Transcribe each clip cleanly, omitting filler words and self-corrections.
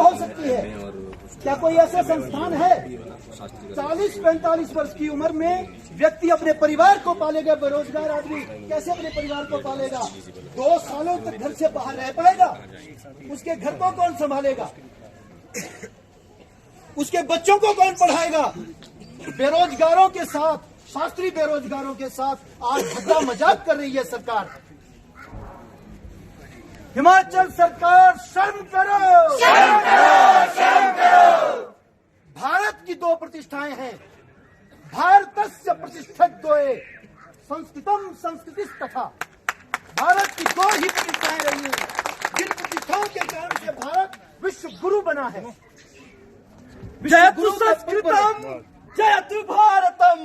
हो सकती है? क्या कोई ऐसा संस्थान है? 40-45 वर्ष की उम्र में व्यक्ति अपने परिवार को पालेगा। बेरोजगार आदमी कैसे अपने परिवार को पालेगा? 2 सालों तक घर से बाहर रह पाएगा? उसके घर को कौन संभालेगा? उसके बच्चों को कौन पढ़ाएगा? बेरोजगारों के साथ, शास्त्रीय बेरोजगारों के साथ आज धक्का मजाक कर रही है सरकार। हिमाचल सरकार शर्म करो, शर्म करो, शर्म करो। भारत की 2 प्रतिष्ठाएं हैं। भारतस्य प्रतिष्ठित द्वये संस्कृतम संस्कृतिस्तथा। भारत की 2 ही प्रतिष्ठाएं रही हैं, जिन प्रतिष्ठाओं के कारण से भारत विश्व गुरु बना है। जयतु संस्कृतम जयतु भारतम,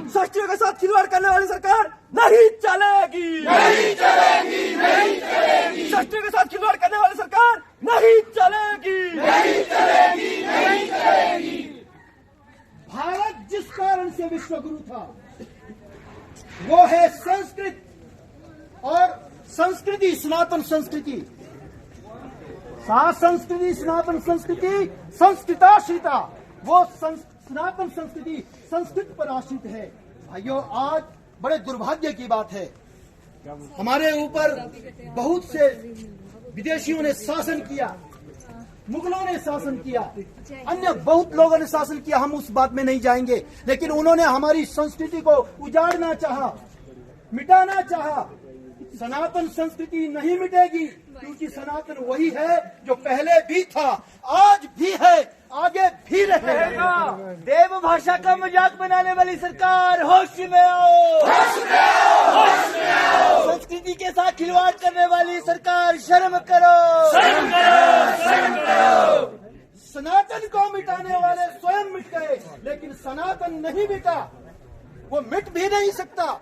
शास्त्रियों के साथ खिलवाड़ करने वाली सरकार नहीं चलेगी, नहीं चलेगी, नहीं चलेगी। शास्त्रियों के साथ खिलवाड़ करने वाली सरकार नहीं चलेगी, नहीं चलेगी, नहीं चलेगी। भारत जिस कारण से विश्व गुरु था वो है संस्कृत और संस्कृति, सनातन संस्कृति। संस्कृति, सनातन संस्कृति, संस्कृताश्रिता। वो सनातन संस्कृति संस्कृत पर आश्रित है। भाइयों, आज बड़े दुर्भाग्य की बात है, हमारे ऊपर बहुत से विदेशियों ने शासन किया, मुगलों ने शासन किया, अन्य बहुत लोगों ने शासन किया, हम उस बात में नहीं जाएंगे। लेकिन उन्होंने हमारी संस्कृति को उजाड़ना चाहा, मिटाना चाहा। सनातन संस्कृति नहीं मिटेगी, क्योंकि सनातन वही है जो पहले भी था, आज भी है, आगे भी रहेगा। देव भाषा का मजाक बनाने वाली सरकार होश में आओ, होश में आओ, होश में आओ। संस्कृति के साथ खिलवाड़ करने वाली सरकार शर्म करो, शर्म करो, शर्म करो। सनातन को मिटाने वाले स्वयं मिट गए, लेकिन सनातन नहीं मिटा, वो मिट भी नहीं सकता।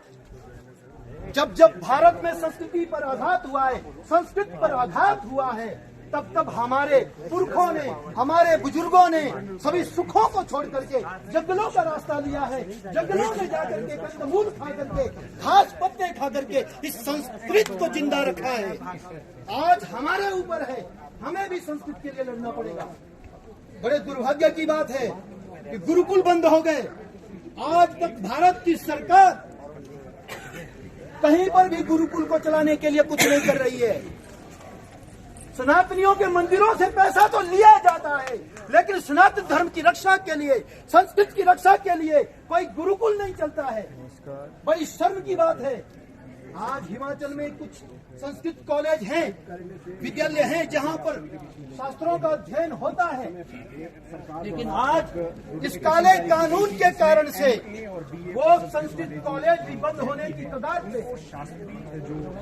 जब जब भारत में संस्कृति पर आघात हुआ है, संस्कृत पर आघात हुआ है, तब तब हमारे पुरखों ने, हमारे बुजुर्गों ने सभी सुखों को छोड़ करके जंगलों का रास्ता लिया है। जंगलों में जाकर के कंदमूल खा करके, घास पत्ते खा करके इस संस्कृत को जिंदा रखा है। आज हमारे ऊपर है, हमें भी संस्कृत के लिए लड़ना पड़ेगा। बड़े दुर्भाग्य की बात है कि गुरुकुल बंद हो गए। आज तक भारत की सरकार कहीं पर भी गुरुकुल को चलाने के लिए कुछ नहीं कर रही है। सनातनियों के मंदिरों से पैसा तो लिया जाता है, लेकिन सनातन धर्म की रक्षा के लिए, संस्कृत की रक्षा के लिए कोई गुरुकुल नहीं चलता है। बड़ी शर्म की बात है। आज हिमाचल में कुछ संस्कृत कॉलेज हैं, विद्यालय हैं, जहां पर शास्त्रों का अध्ययन होता है, लेकिन आज इस काले कानून के कारण से वो संस्कृत कॉलेज भी बंद होने की कगार पे।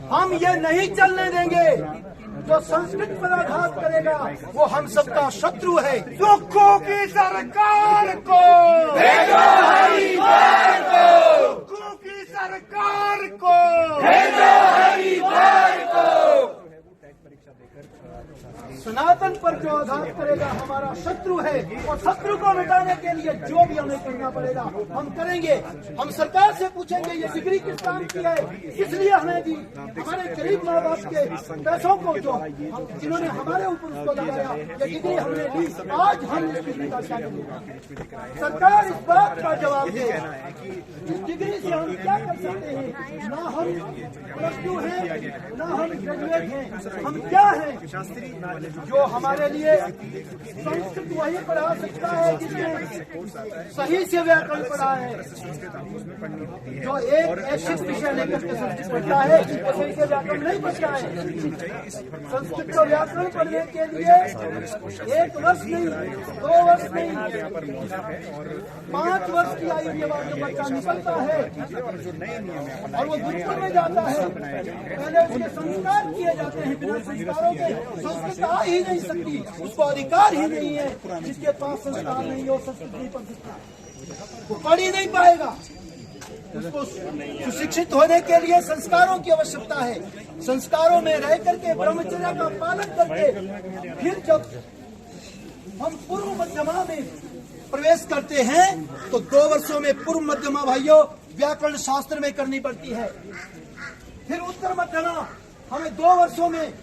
हम ये नहीं चलने देंगे। जो संस्कृत पर आघात करेगा वो हम सबका शत्रु है। दुखों की सरकार को भेजो हरिद्वार को, दुखों की सरकार को भेजो हरिद्वार को। सनातन पर जो आघात करेगा हमारा शत्रु है, और शत्रु को मिटाने के लिए जो भी हमें करना पड़ेगा हम करेंगे। हम सरकार से पूछेंगे ये डिग्री किस काम की है, किस लिए हमें दी। हमारे गरीब माँ बाप के पैसों को जो जिन्होंने हमारे ऊपर उसको लगाया, ये डिग्री हमने ली, आज हम इस डिग्री का क्या करेंगे? सरकार इस बात का जवाब दे, इस डिग्री से हम क्या कर सकते हैं? ना हम +2 हैं, ना हम ग्रेजुएट हैं, हम क्या हैं? जो हमारे लिए संस्कृत वही पढ़ा सकता है जिसने सही से व्याकरण पढ़ा है। जो एक ऐच्छिक विषय लेकर के संस्कृत पढ़ता है वो सही से व्याकरण नहीं पढ़ता है। संस्कृत को व्याकरण पढ़ने के लिए 1 वर्ष नहीं, 2 वर्ष नहीं, 5 वर्ष की आयु के बाद जो बच्चा निकलता है और वो गुरुकुल में जाता है, पहले उसके संस्कार किए जाते हैं। बिना संस्कारों के संस्कृत आ ही नहीं सकती, उसको अधिकार ही नहीं है। जिसके पास संस्कार नहीं हो, संस्कृत नहीं पढ़ सकता, वो पढ़ ही नहीं पाएगा। उसको सुशिक्षित होने के लिए संस्कारों की आवश्यकता है। संस्कारों में रह करके, ब्रह्मचर्य का पालन करके, फिर जब हम पूर्व मध्यमा में प्रवेश करते हैं तो 2 वर्षों में पूर्व मध्यमा भाइयों व्याकरण शास्त्र में करनी पड़ती है। फिर उत्तर मध्यमा हमें 2 वर्षों में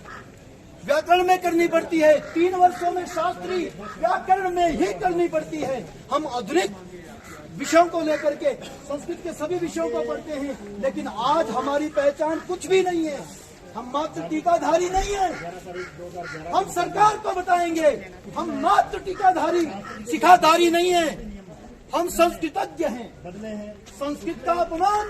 व्याकरण में करनी पड़ती है, 3 वर्षों में शास्त्री व्याकरण में ही करनी पड़ती है। हम आधुनिक विषयों को लेकर के संस्कृत के सभी विषयों को पढ़ते हैं, लेकिन आज हमारी पहचान कुछ भी नहीं है। हम मात्र टीकाधारी नहीं है। हम सरकार को बताएंगे हम मात्र टीकाधारी शिखाधारी नहीं है, हम संस्कृतज्ञ हैं। संस्कृत का अपमान,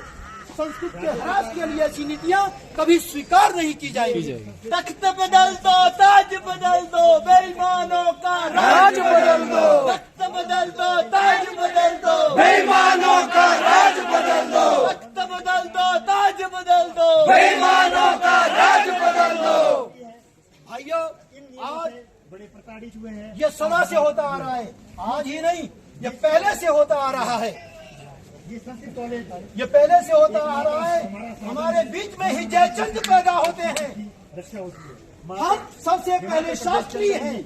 संस्कृत के ह्रास के लिए ऐसी नीतियां कभी स्वीकार नहीं की जाएगी। तख्त बदल दो, ताज बदल दो, बेईमानों का राज बदल दो। तख्त बदल दो, ताज बदल दो, बेईमानों का राज बदल दो। तख्त बदल दो, ताज बदल दो, बेईमानों का राज बदल दो। भाइयों, आज बड़े प्रताड़ित हुए हैं। ये सदा से होता आ रहा है, आज ही नहीं, ये पहले से होता आ रहा है। ये पहले से होता आ रहा है। हमारे बीच में ही जयचंद पैदा होते हैं। हम सबसे पहले शास्त्री हैं,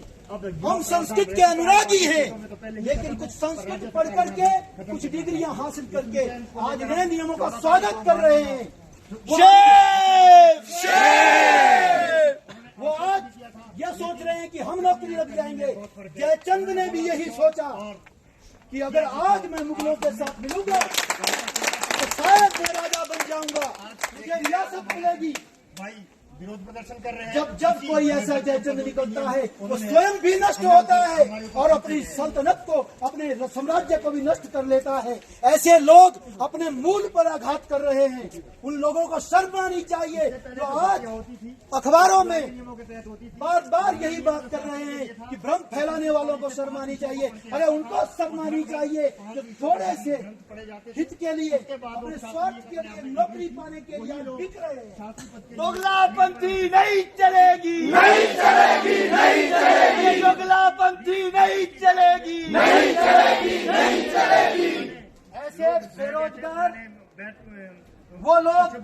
हम संस्कृत के अनुरागी हैं, लेकिन कुछ संस्कृत पढ़ करके, कुछ डिग्रियां हासिल करके आज नए नियमों का स्वागत कर रहे हैं। वो आज यह सोच रहे हैं कि हम नौकरी लग जाएंगे। जयचंद ने भी यही सोचा कि अगर आज मैं मुगलों के साथ मिलूंगा तो शायद मैं राजा बन जाऊंगा, मुझे रियासत मिलेगी। भाई विरोध प्रदर्शन कर रहे हैं। जब कोई ऐसा जयचंद निकलता है वो स्वयं भी नष्ट होता है और अपनी सल्तनत को, अपने साम्राज्य को भी नष्ट कर लेता है। ऐसे लोग अपने मूल पर आघात कर रहे हैं। उन लोगों को शर्म आनी चाहिए जो आज अखबारों में बार बार यही बात कर रहे हैं कि भ्रम फैलाने वालों को शर्म आनी चाहिए। अरे उनको शर्म आनी चाहिए जो थोड़े से हित के लिए, अपने स्वार्थ के लिए, नौकरी पाने के लिए बिक रहे हैं। दोगलापंथी नहीं चलेगी, नहीं चलेगी, नहीं चलेगी। दोगलापंथी नहीं चलेगी, नहीं चलेगी, नहीं चलेगी। ऐसे बेरोजगार वो लोग